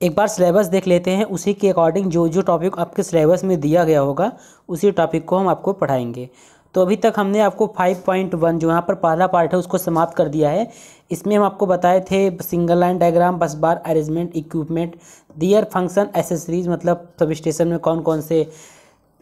एक बार सिलेबस देख लेते हैं, उसी के अकॉर्डिंग जो जो टॉपिक आपके सिलेबस में दिया गया होगा उसी टॉपिक को हम आपको पढ़ाएंगे। तो अभी तक हमने आपको 5.1 जो यहाँ पर पहला पार्ट है उसको समाप्त कर दिया है। इसमें हम आपको बताए थे सिंगल लाइन डायग्राम, बस बार अरेंजमेंट, इक्विपमेंट, दियर, फंक्शन, एसेसरीज, मतलब सब स्टेशन में कौन कौन से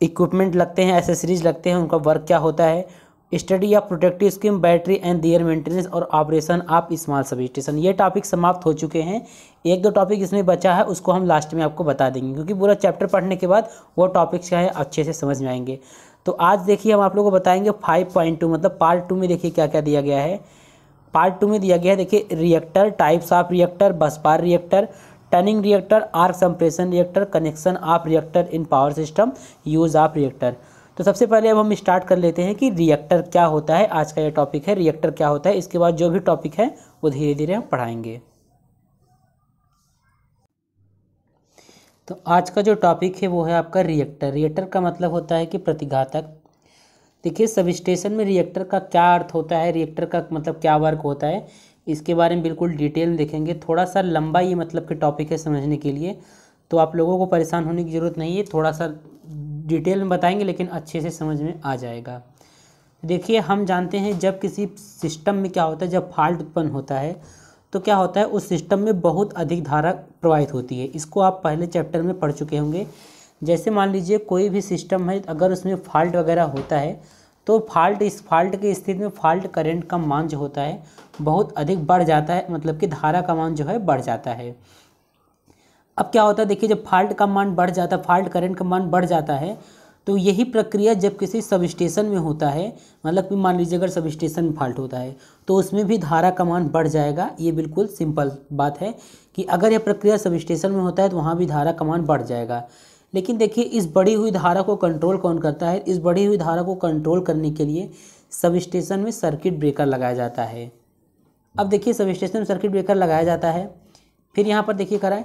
इक्विपमेंट लगते हैं, एसेसरीज लगते हैं, उनका वर्क क्या होता है, study of protective scheme, battery and their maintenance और operation of small substation. ये टॉपिक समाप्त हो चुके हैं। एक दो टॉपिक इसमें बचा है, उसको हम लास्ट में आपको बता देंगे, क्योंकि पूरा चैप्टर पढ़ने के बाद वो टॉपिक्स क्या है अच्छे से समझ में आएंगे। तो आज देखिए हम आप लोगों को बताएंगे 5.2 मतलब पार्ट 2 में देखिए क्या क्या दिया गया है। पार्ट 2 में दिया गया है देखिए रिएक्टर, टाइप्स ऑफ रिएक्टर, बस बार रिएक्टर, टर्निंग रिएक्टर, आर्क संप्रेषण reactor, connection of reactor in power system, use of reactor. तो सबसे पहले अब हम स्टार्ट कर लेते हैं कि रिएक्टर क्या होता है। आज का ये टॉपिक है रिएक्टर क्या होता है। इसके बाद जो भी टॉपिक है वो धीरे धीरे हम पढ़ाएंगे। तो आज का जो टॉपिक है वो है आपका रिएक्टर। रिएक्टर का मतलब होता है कि प्रतिघातक। देखिए सब स्टेशन में रिएक्टर का क्या अर्थ होता है, रिएक्टर का मतलब क्या वर्क होता है, इसके बारे में बिल्कुल डिटेल में देखेंगे। थोड़ा सा लंबा ये मतलब कि टॉपिक है समझने के लिए, तो आप लोगों को परेशान होने की ज़रूरत नहीं है। थोड़ा सा डिटेल में बताएंगे लेकिन अच्छे से समझ में आ जाएगा। देखिए हम जानते हैं जब किसी सिस्टम में क्या होता है, जब फॉल्ट उत्पन्न होता है तो क्या होता है उस सिस्टम में बहुत अधिक धारा प्रवाहित होती है। इसको आप पहले चैप्टर में पढ़ चुके होंगे। जैसे मान लीजिए कोई भी सिस्टम है, अगर उसमें फॉल्ट वगैरह होता है तो इस फॉल्ट की स्थिति में फॉल्ट करंट का मान जो होता है बहुत अधिक बढ़ जाता है, मतलब कि धारा का मान जो है बढ़ जाता है। अब क्या होता है देखिए जब फॉल्ट का मान बढ़ जाता है, फॉल्ट करंट का मान बढ़ जाता है, तो यही प्रक्रिया जब किसी सब स्टेशन में होता है, मतलब कि मान लीजिए अगर सब स्टेशन में फॉल्ट होता है तो उसमें भी धारा का मान बढ़ जाएगा। ये बिल्कुल सिंपल बात है कि अगर यह प्रक्रिया सब स्टेशन में होता है तो वहाँ भी धारा का मान बढ़ जाएगा। लेकिन देखिए इस बढ़ी हुई धारा को कंट्रोल कौन करता है? इस बढ़ी हुई धारा को कंट्रोल करने के लिए सब स्टेशन में सर्किट ब्रेकर लगाया जाता है। अब देखिए सब स्टेशन में सर्किट ब्रेकर लगाया जाता है, फिर यहाँ पर देखिए कराएं,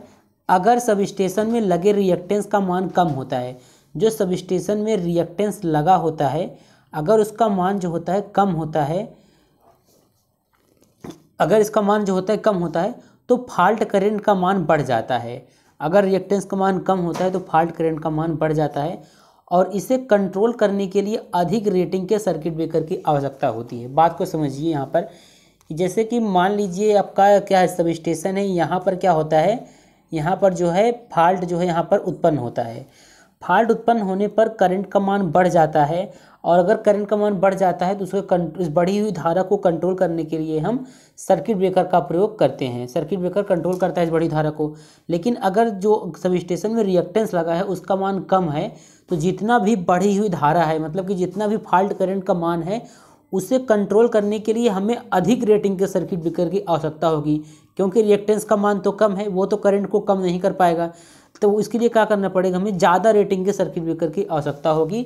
अगर सब स्टेशन में लगे रिएक्टेंस का मान कम होता है, जो सब स्टेशन में रिएक्टेंस लगा होता है अगर उसका मान जो होता है कम होता है, अगर इसका मान जो होता है कम होता है तो फॉल्ट करंट का मान बढ़ जाता है। अगर रिएक्टेंस का मान कम होता है तो फॉल्ट करंट का मान बढ़ जाता है, और इसे कंट्रोल करने के लिए अधिक रेटिंग के सर्किट ब्रेकर की आवश्यकता होती है। बात को समझिए यहाँ पर, जैसे कि मान लीजिए आपका क्या है सब स्टेशन है, यहाँ पर क्या होता है, यहाँ पर जो है फॉल्ट जो है यहाँ पर उत्पन्न होता है। फॉल्ट उत्पन्न होने पर करंट का मान बढ़ जाता है, और अगर करंट का मान बढ़ जाता है तो उसको इस बढ़ी हुई धारा को कंट्रोल करने के लिए हम सर्किट ब्रेकर का प्रयोग करते हैं। सर्किट ब्रेकर कंट्रोल करता है इस बढ़ी धारा को। लेकिन अगर जो सब स्टेशन में रिएक्टेंस लगा है उसका मान कम है, तो जितना भी बढ़ी हुई धारा है, मतलब कि जितना भी फॉल्ट करंट का मान है, उसे कंट्रोल करने के लिए हमें अधिक रेटिंग के सर्किट ब्रेकर की आवश्यकता होगी, क्योंकि रिएक्टेंस का मान तो कम है, वो तो करंट को कम नहीं कर पाएगा। तो इसके लिए क्या करना पड़ेगा, हमें ज़्यादा रेटिंग के सर्किट ब्रेकर की आवश्यकता होगी।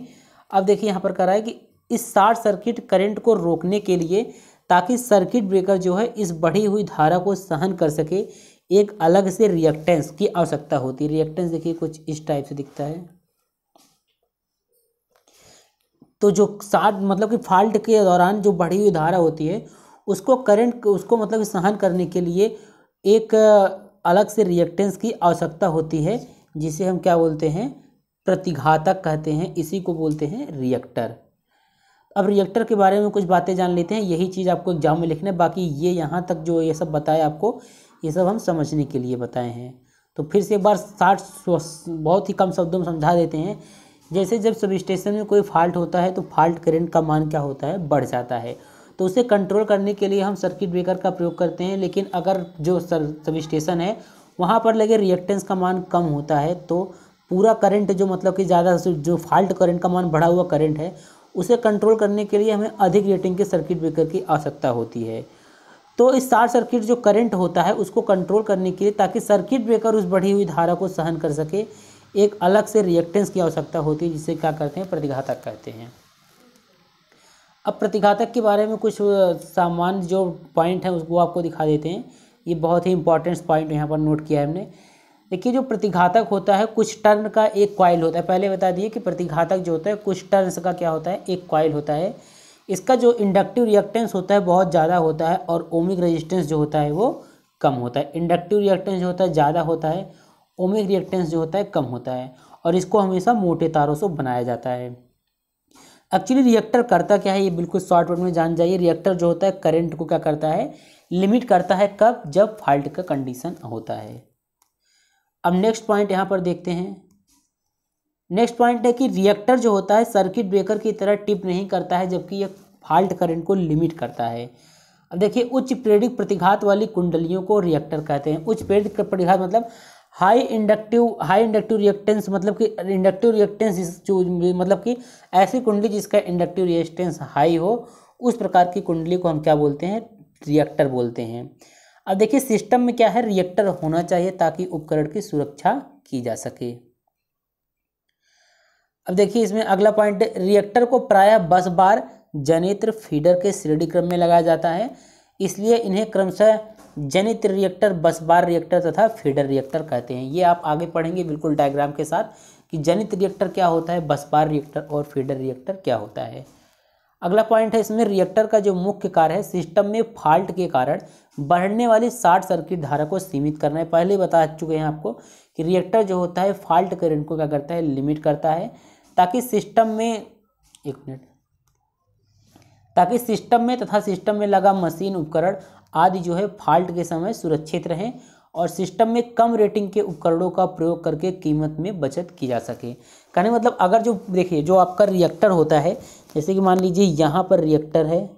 अब देखिए यहाँ पर करा है कि इस शॉर्ट सर्किट करंट को रोकने के लिए, ताकि सर्किट ब्रेकर जो है इस बढ़ी हुई धारा को सहन कर सके, एक अलग से रिएक्टेंस की आवश्यकता होती है। रिएक्टेंस देखिए कुछ इस टाइप से दिखता है। तो जो शॉर्ट मतलब कि फॉल्ट के दौरान जो बढ़ी हुई धारा होती है उसको करंट उसको मतलब सहन करने के लिए एक अलग से रिएक्टेंस की आवश्यकता होती है, जिसे हम क्या बोलते हैं, प्रतिघातक कहते हैं। इसी को बोलते हैं रिएक्टर। अब रिएक्टर के बारे में कुछ बातें जान लेते हैं। यही चीज़ आपको एग्जाम में लिखना है, बाकी ये यहाँ तक जो ये सब बताया आपको, ये सब हम समझने के लिए बताए हैं। तो फिर से एक बार बहुत ही कम शब्दों में समझा देते हैं। जैसे जब सब स्टेशन में कोई फॉल्ट होता है तो फॉल्ट करंट का मान क्या होता है, बढ़ जाता है। तो उसे कंट्रोल करने के लिए हम सर्किट ब्रेकर का प्रयोग करते हैं। लेकिन अगर जो सब स्टेशन है वहाँ पर लगे रिएक्टेंस का मान कम होता है, तो पूरा करंट जो मतलब कि ज़्यादा जो फॉल्ट करंट का मान बढ़ा हुआ करंट है उसे कंट्रोल करने के लिए हमें अधिक रेटिंग के सर्किट ब्रेकर की आवश्यकता होती है। तो इस शॉर्ट सर्किट जो करंट होता है उसको कंट्रोल करने के लिए, ताकि सर्किट ब्रेकर उस बढ़ी हुई धारा को सहन कर सके, एक अलग से रिएक्टेंस की आवश्यकता होती है, जिसे क्या कहते हैं, प्रतिघातक कहते हैं। अब प्रतिघातक के बारे में कुछ सामान्य जो पॉइंट है उसको आपको दिखा देते हैं। ये बहुत ही इंपॉर्टेंट पॉइंट यहाँ पर नोट किया है हमने। देखिए जो प्रतिघातक होता है कुछ टर्न का एक कॉइल होता है। पहले बता दिए कि प्रतिघातक जो होता है कुछ टर्न्स का क्या होता है, एक कॉइल होता है। इसका जो इंडक्टिव रिएक्टेंस होता है बहुत ज़्यादा होता है, और ओमिक रेजिस्टेंस जो होता है वो कम होता है। इंडक्टिव रिएक्टेंस जो होता है ज़्यादा होता है, ओमिक रिएक्टेंस जो होता है कम होता है, और इसको हमेशा मोटे तारों से बनाया जाता है। एक्चुअली रिएक्टर करता क्या है, ये बिल्कुल शॉर्ट वर्ड में जान जाइए। रिएक्टर जो होता है करंट को क्या करता है, लिमिट करता है। कब, जब फॉल्ट का कंडीशन होता है। अब नेक्स्ट पॉइंट यहाँ पर देखते हैं। नेक्स्ट पॉइंट है कि रिएक्टर जो होता है सर्किट ब्रेकर की तरह टिप नहीं करता है, जबकि यह फॉल्ट करंट को लिमिट करता है। अब देखिए, उच्च प्रेरित प्रतिघात वाली कुंडलियों को रिएक्टर कहते हैं। उच्च प्रेरित प्रतिघात मतलब हाई इंडक्टिव रिएक्टेंस, मतलब कि इंडक्टिव रिएक्टेंस जो मतलब कि ऐसी कुंडली जिसका इंडक्टिव रिएक्टेंस हाई हो, उस प्रकार की कुंडली को हम क्या बोलते हैं, रिएक्टर बोलते हैं। अब देखिए, सिस्टम में क्या है, रिएक्टर होना चाहिए ताकि उपकरण की सुरक्षा की जा सके। अब देखिए, इसमें अगला पॉइंट, रिएक्टर को प्रायः बस बार, जनित्र, फीडर के श्रेणी क्रम में लगाया जाता है, इसलिए इन्हें क्रमशः जनित्र रिएक्टर, बस बार रिएक्टर तथा फीडर रिएक्टर कहते हैं। ये आप आगे पढ़ेंगे बिल्कुल डायग्राम के साथ कि जनित्र रिएक्टर क्या होता है, बस बार रिएक्टर और फीडर रिएक्टर क्या होता है। अगला पॉइंट है इसमें, रिएक्टर का जो मुख्य कार्य है सिस्टम में फॉल्ट के कारण बढ़ने वाली शॉर्ट सर्किट धारा को सीमित करना है। पहले बता चुके हैं आपको कि रिएक्टर जो होता है फॉल्ट करंट को क्या करता है, लिमिट करता है, ताकि सिस्टम में तथा सिस्टम में लगा मशीन उपकरण आदि जो है फॉल्ट के समय सुरक्षित रहें और सिस्टम में कम रेटिंग के उपकरणों का प्रयोग करके कीमत में बचत की जा सके। कहने मतलब, अगर जो देखिए जो आपका रिएक्टर होता है, जैसे कि मान लीजिए यहाँ पर रिएक्टर है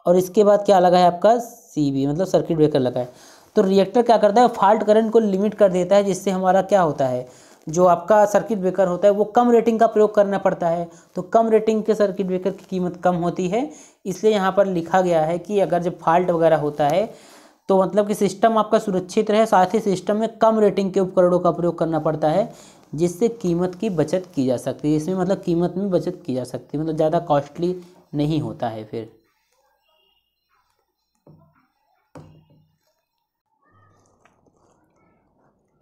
और इसके बाद क्या लगा है आपका सीबी, मतलब सर्किट ब्रेकर लगा है, तो रिएक्टर क्या करता है, फॉल्ट करंट को लिमिट कर देता है, जिससे हमारा क्या होता है, जो आपका सर्किट ब्रेकर होता है वो कम रेटिंग का प्रयोग करना पड़ता है। तो कम रेटिंग के सर्किट ब्रेकर की कीमत कम होती है, इसलिए यहाँ पर लिखा गया है कि अगर जब फॉल्ट वगैरह होता है तो मतलब कि सिस्टम आपका सुरक्षित रहे, साथ ही सिस्टम में कम रेटिंग के उपकरणों का प्रयोग करना पड़ता है, जिससे कीमत की बचत की जा सकती है। इसमें मतलब कीमत में बचत की जा सकती है, मतलब ज़्यादा कॉस्टली नहीं होता है। फिर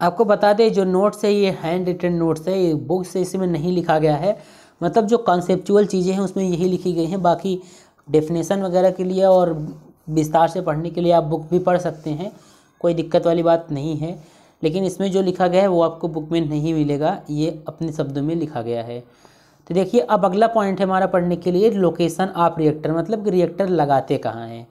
आपको बता दें, जो नोट्स है ये हैंड रिटन नोट्स है, ये बुक से इसमें नहीं लिखा गया है, मतलब जो कॉन्सेप्चुअल चीज़ें हैं उसमें यही लिखी गई हैं। बाकी डेफिनेशन वगैरह के लिए और विस्तार से पढ़ने के लिए आप बुक भी पढ़ सकते हैं, कोई दिक्कत वाली बात नहीं है। लेकिन इसमें जो लिखा गया है वो आपको बुक में नहीं मिलेगा, ये अपने शब्दों में लिखा गया है। तो देखिए, अब अगला पॉइंट है हमारा पढ़ने के लिए, लोकेशन ऑफ रिएक्टर, मतलब कि रिएक्टर लगाते कहाँ हैं।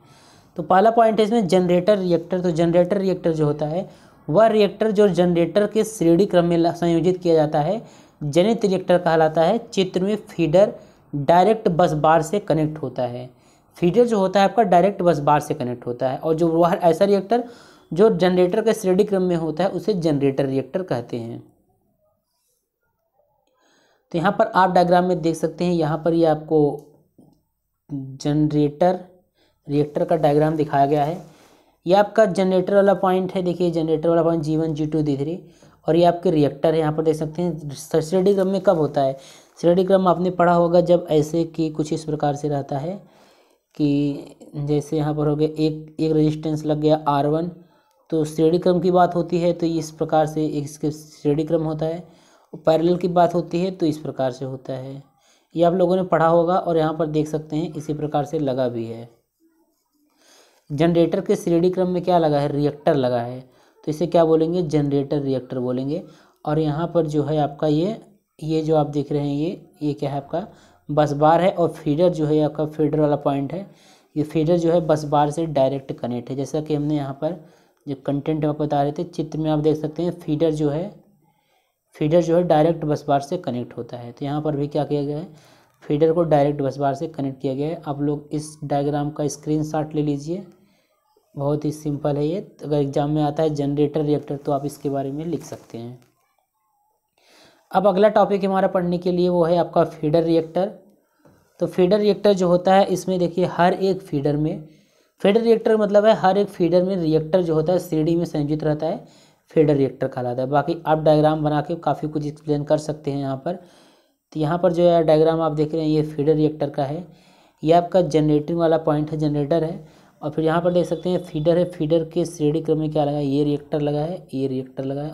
तो पहला पॉइंट है इसमें जनरेटर रिएक्टर। तो जनरेटर रिएक्टर जो होता है वह रिएक्टर जो जनरेटर के श्रेणी क्रम में संयोजित किया जाता है जनित रिएक्टर कहलाता है। चित्र में फीडर डायरेक्ट बस बार से कनेक्ट होता है। फीडर जो होता है आपका डायरेक्ट बस बार से कनेक्ट होता है, और जो वह ऐसा रिएक्टर जो जनरेटर के श्रेणी क्रम में होता है उसे जनरेटर रिएक्टर कहते हैं। तो यहाँ पर आप डायग्राम में देख सकते हैं, यहाँ पर ये आपको जनरेटर रिएक्टर का डायग्राम दिखाया गया है। ये आपका जनरेटर वाला पॉइंट है, देखिए जनरेटर वाला पॉइंट G1 G2 D3, और ये आपके रिएक्टर है। यहाँ पर देख सकते हैं श्रेणी क्रम में कब होता है, श्रेणी क्रम आपने पढ़ा होगा जब ऐसे कि कुछ इस प्रकार से रहता है कि जैसे यहाँ पर हो गया एक रेजिस्टेंस लग गया R1, तो श्रेणी क्रम की बात होती है तो इस प्रकार से इसके श्रेणी क्रम होता है, और पैरेलल की बात होती है तो इस प्रकार से होता है। ये आप लोगों ने पढ़ा होगा, और यहाँ पर देख सकते हैं इसी प्रकार से लगा भी है। जनरेटर के श्रेणी क्रम में क्या लगा है, रिएक्टर लगा है, तो इसे क्या बोलेंगे, जनरेटर रिएक्टर बोलेंगे। और यहाँ पर जो है आपका ये जो आप देख रहे हैं ये क्या है आपका बस बार है, और फीडर जो है आपका फीडर वाला पॉइंट है। ये फीडर जो है बस बार से डायरेक्ट कनेक्ट है, जैसा कि हमने यहाँ पर जो कंटेंट आपको बता रहे थे चित्र में आप देख सकते हैं फीडर जो है डायरेक्ट बस बार से कनेक्ट होता है। तो यहाँ पर भी क्या किया गया है, फीडर को डायरेक्ट बस बार से कनेक्ट किया गया है। आप लोग इस डायग्राम का स्क्रीनशॉट ले लीजिए, बहुत ही सिंपल है ये। अगर एग्जाम में आता है जनरेटर रिएक्टर तो आप इसके बारे में लिख सकते हैं। अब अगला टॉपिक हमारा पढ़ने के लिए वो है आपका फीडर रिएक्टर। तो फीडर रिएक्टर जो होता है इसमें देखिए हर एक फीडर में, फीडर रिएक्टर मतलब है हर एक फीडर में रिएक्टर जो होता है श्रेणी में संयोजित रहता है, फीडर रिएक्टर कहलाता है। बाकी आप डायग्राम बना के काफ़ी कुछ एक्सप्लेन कर सकते हैं यहाँ पर। तो यहाँ पर जो है डायग्राम आप देख रहे हैं ये फीडर रिएक्टर का है, ये आपका जनरेटिंग वाला पॉइंट है, जनरेटर है। और फिर यहाँ पर देख सकते हैं फीडर है, फीडर के श्रेणी क्रम में क्या लगा है, ये रिएक्टर लगा है, ये रिएक्टर लगा है,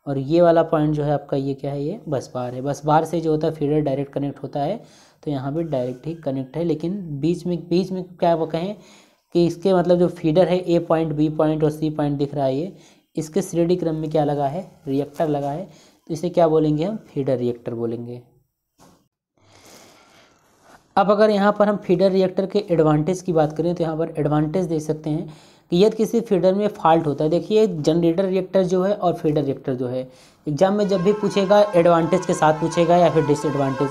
और ये वाला पॉइंट जो है आपका ये क्या है, ये बस बार है। बस बार से जो होता है फीडर डायरेक्ट कनेक्ट होता है, तो यहाँ पे डायरेक्ट ही कनेक्ट है। लेकिन बीच में क्या वो कहें कि इसके मतलब जो फीडर है ए पॉइंट बी पॉइंट और सी पॉइंट दिख रहा है, इसके श्रेणी क्रम में क्या लगा है, रिएक्टर लगा है, तो इसे क्या बोलेंगे हम, फीडर रिएक्टर बोलेंगे। अब अगर यहाँ पर हम फीडर रिएक्टर के एडवांटेज की बात करें तो यहाँ पर एडवांटेज देख सकते हैं कि यदि किसी फीडर में फॉल्ट होता है, देखिए जनरेटर रिएक्टर जो है और फीडर रिएक्टर जो है, एग्जाम में जब भी पूछेगा एडवांटेज के साथ पूछेगा या फिर डिसएडवांटेज।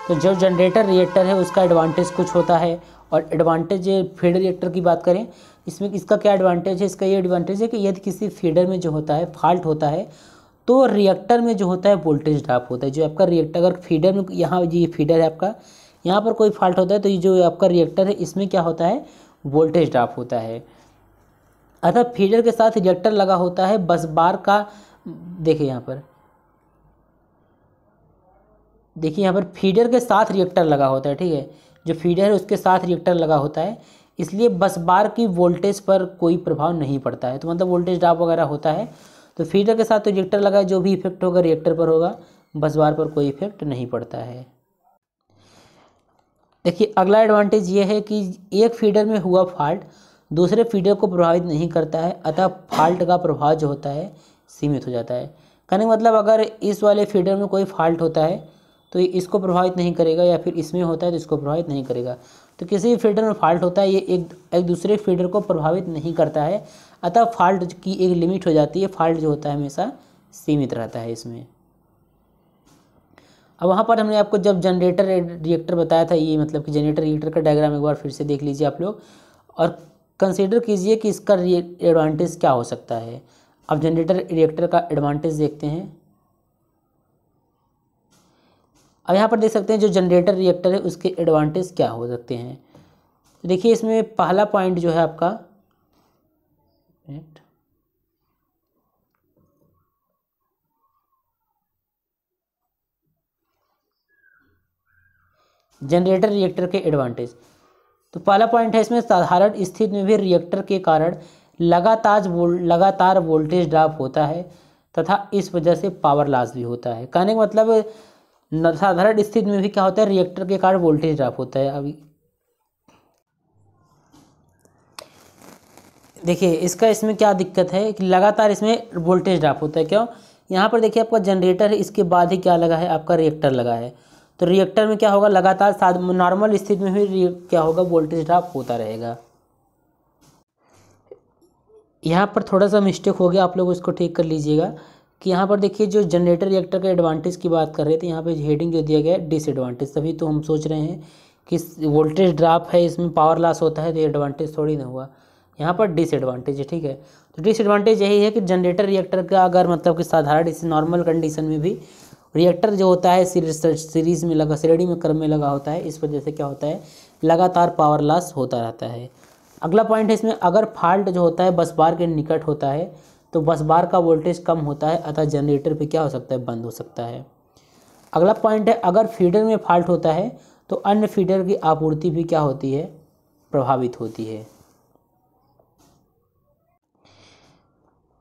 तो जो जनरेटर रिएक्टर है उसका एडवांटेज कुछ होता है, और एडवांटेज फीडर रिएक्टर की बात करें, इसमें इसका क्या एडवांटेज है, इसका ये एडवांटेज है कि यदि किसी फीडर में जो होता है फॉल्ट होता है तो रिएक्टर में जो होता है वोल्टेज ड्रॉप होता है। जो आपका रिएक्टर अगर फीडर में, यहाँ ये फीडर है आपका, यहाँ पर कोई फॉल्ट होता है तो ये जो आपका रिएक्टर है इसमें क्या होता है, वोल्टेज ड्रॉप होता है। अतः फीडर के साथ रिएक्टर लगा होता है, बस बार का, देखिए यहाँ पर, देखिए यहाँ पर फीडर के साथ रिएक्टर लगा होता है, ठीक है, जो फीडर है उसके साथ रिएक्टर लगा होता है, इसलिए बस बार की वोल्टेज पर कोई प्रभाव नहीं पड़ता है। तो मतलब वोल्टेज ड्रॉप वगैरह होता है तो फीडर के साथ तो रिएक्टर लगा है, जो भी इफेक्ट होगा रिएक्टर पर होगा, बस बार पर कोई इफेक्ट नहीं पड़ता है। देखिए अगला एडवांटेज ये है कि एक फीडर में हुआ फॉल्ट दूसरे फीडर को प्रभावित नहीं करता है, अतः फॉल्ट का प्रभाव जो होता है सीमित हो जाता है। कहने का मतलब अगर इस वाले फीडर में कोई फॉल्ट होता है तो ये इसको प्रभावित नहीं करेगा, या फिर इसमें होता है तो इसको प्रभावित नहीं करेगा। तो किसी भी फीडर में फॉल्ट होता है ये एक दूसरे फीडर को प्रभावित नहीं करता है, अतः फॉल्ट की एक लिमिट हो जाती है, फॉल्ट जो होता है हमेशा सीमित रहता है इसमें। अब वहाँ पर हमने आपको जब जनरेटर रिएक्टर बताया था, ये मतलब कि जनरेटर रिएक्टर का डायग्राम एक बार फिर से देख लीजिए आप लोग, और कंसीडर कीजिए कि इसका एडवांटेज क्या हो सकता है। अब जनरेटर रिएक्टर का एडवांटेज देखते हैं। अब यहाँ पर देख सकते हैं जो जनरेटर रिएक्टर है उसके एडवांटेज क्या हो सकते हैं। तो देखिए इसमें पहला पॉइंट जो है आपका, जनरेटर रिएक्टर के एडवांटेज, तो पहला पॉइंट है इसमें साधारण स्थिति में भी रिएक्टर के कारण लगातार वोल्टेज ड्रॉप होता है तथा इस वजह से पावर लॉस भी होता है। कहने का मतलब साधारण स्थिति में भी क्या होता है, रिएक्टर के कारण वोल्टेज ड्रॉप होता है। अभी देखिए इसका इसमें क्या दिक्कत है कि लगातार इसमें वोल्टेज ड्रॉप होता है। क्यों, यहाँ पर देखिए आपका जनरेटर है, इसके बाद ही क्या लगा है, आपका रिएक्टर लगा है, तो रिएक्टर में क्या होगा, लगातार नॉर्मल स्थिति में भी क्या होगा, वोल्टेज ड्रॉप होता रहेगा। यहाँ पर थोड़ा सा मिस्टेक हो गया, आप लोग उसको ठीक कर लीजिएगा कि यहाँ पर देखिए जो जनरेटर रिएक्टर के एडवांटेज की बात कर रहे थे, यहाँ पे हेडिंग जो दिया गया है डिसएडवांटेज, तभी तो हम सोच रहे हैं कि वोल्टेज ड्रॉप है इसमें पावर लॉस होता है तो एडवांटेज थोड़ी ना हुआ, यहाँ पर डिसएडवांटेज है, ठीक है। तो डिसएडवांटेज यही है कि जनरेटर रिएक्टर का अगर मतलब कि साधारण इस नॉर्मल कंडीशन में भी रिएक्टर जो होता है सीरीज में लगा, श्रेणी में क्रम में लगा होता है, इस वजह से क्या होता है, लगातार पावर लॉस होता रहता है। अगला पॉइंट है इसमें, अगर फॉल्ट जो होता है बस बार के निकट होता है तो बस बार का वोल्टेज कम होता है, अतः जनरेटर पे क्या हो सकता है, बंद हो सकता है। अगला पॉइंट है, अगर फीडर में फॉल्ट होता है तो अन्य फीडर की आपूर्ति भी क्या होती है, प्रभावित होती है।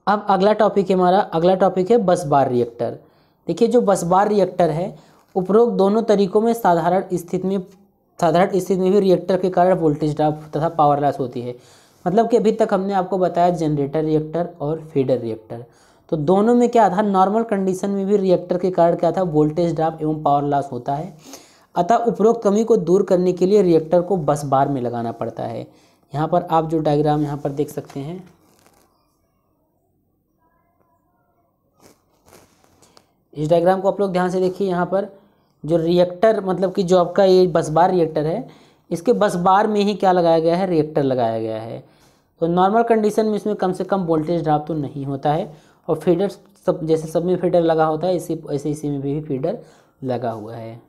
अब अगला टॉपिक है हमारा, अगला टॉपिक है बस बार रिएक्टर। देखिए जो बस बार रिएक्टर है, उपरोक्त दोनों तरीकों में साधारण स्थिति में भी रिएक्टर के कारण वोल्टेज ड्रॉप तथा पावर लॉस होती है। मतलब कि अभी तक हमने आपको बताया जनरेटर रिएक्टर और फीडर रिएक्टर, तो दोनों में क्या था, नॉर्मल कंडीशन में भी रिएक्टर के कारण क्या था, वोल्टेज ड्रॉप एवं पावर लॉस होता है। अतः उपरोक्त कमी को दूर करने के लिए रिएक्टर को बस बार में लगाना पड़ता है। यहाँ पर आप जो डायग्राम यहाँ पर देख सकते हैं, इस डायग्राम को आप लोग ध्यान से देखिए। यहाँ पर जो रिएक्टर मतलब कि जो आपका ये बस बार रिएक्टर है, इसके बस बार में ही क्या लगाया गया है, रिएक्टर लगाया गया है। तो नॉर्मल कंडीशन में इसमें कम से कम वोल्टेज ड्रॉप तो नहीं होता है, और फीडर सब जैसे सब में फीडर लगा होता है इसी में भी फीडर लगा हुआ है।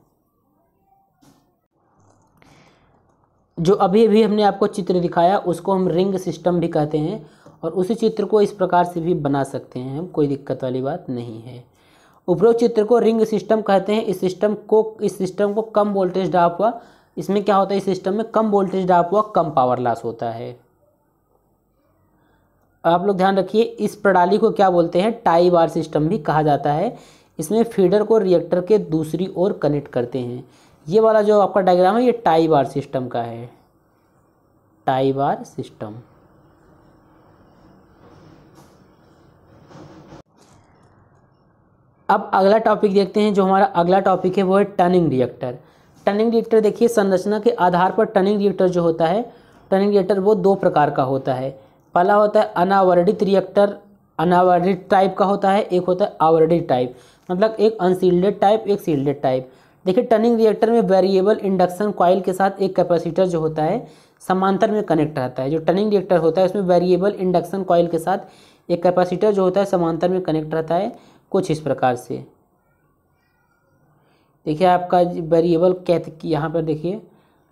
जो अभी अभी हमने आपको चित्र दिखाया उसको हम रिंग सिस्टम भी कहते हैं, और उसी चित्र को इस प्रकार से भी बना सकते हैं हम, कोई दिक्कत वाली बात नहीं है। उपरोक्त चित्र को रिंग सिस्टम कहते हैं। इस सिस्टम को कम वोल्टेज ड्रॉप हुआ, इसमें क्या होता है, इस सिस्टम में कम वोल्टेज ड्रॉप हुआ, कम पावर लॉस होता है। आप लोग ध्यान रखिए, इस प्रणाली को क्या बोलते हैं, टाई बार सिस्टम भी कहा जाता है। इसमें फीडर को रिएक्टर के दूसरी ओर कनेक्ट करते हैं। ये वाला जो आपका डायग्राम है ये टाई बार सिस्टम का है, टाई बार सिस्टम। अब अगला टॉपिक देखते हैं। जो हमारा अगला टॉपिक है वो है टर्निंग रिएक्टर। टर्निंग रिएक्टर देखिए, संरचना के आधार पर टर्निंग रिएक्टर जो होता है, टर्निंग रिएक्टर वो दो प्रकार का होता है। पहला होता है अनावरणित रिएक्टर, अनावरणित टाइप का होता है। एक होता है आवरणित टाइप, मतलब एक अनसील्डेड टाइप, एक सील्डेड टाइप। देखिए टर्निंग रिएक्टर में वेरिएबल इंडक्शन कॉइल के साथ एक कैपेसिटर जो होता है समांतर में कनेक्ट रहता है। जो टर्निंग रिएक्टर होता है उसमें वेरिएबल इंडक्शन कॉइल के साथ एक कैपेसिटर जो होता है समांतर में कनेक्ट रहता है कुछ इस प्रकार से। देखिए आपका वेरिएबल कहते कि यहाँ पर देखिए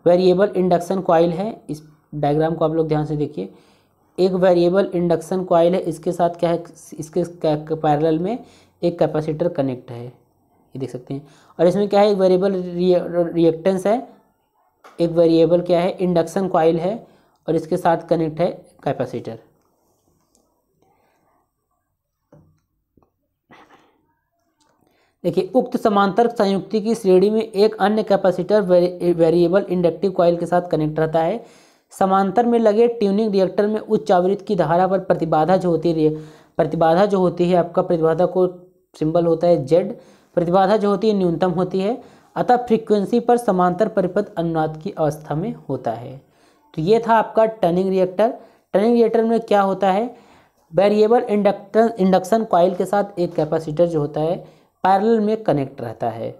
वेरिएबल इंडक्शन कॉइल है। इस डायग्राम को आप लोग ध्यान से देखिए, एक वेरिएबल इंडक्शन कॉइल है, इसके साथ क्या है, इसके पैरेलल में एक कैपेसिटर कनेक्ट है, ये देख सकते हैं। और इसमें क्या है, एक वेरिएबल रिएक्टेंस है, एक वेरिएबल क्या है इंडक्शन कॉइल है, और इसके साथ कनेक्ट है कैपेसिटर। देखिए उक्त समांतर संयुक्ति की श्रेणी में एक अन्य कैपेसिटर वेरिएबल इंडक्टिव कॉइल के साथ कनेक्ट रहता है। समांतर में लगे ट्यूनिंग रिएक्टर में उच्च आवृत्ति की धारा पर प्रतिबाधा जो होती है आपका प्रतिबाधा को सिंबल होता है जेड। प्रतिबाधा जो होती है न्यूनतम होती है, अतः फ्रीक्वेंसी पर समांतर परिपथ अनुनाद की अवस्था में होता है। तो ये था आपका टर्निंग रिएक्टर। टर्निंग रिएक्टर में क्या होता है, वेरिएबल इंडक्शन कॉइल के साथ एक कैपेसिटर जो होता है पैरेलल में कनेक्ट रहता है।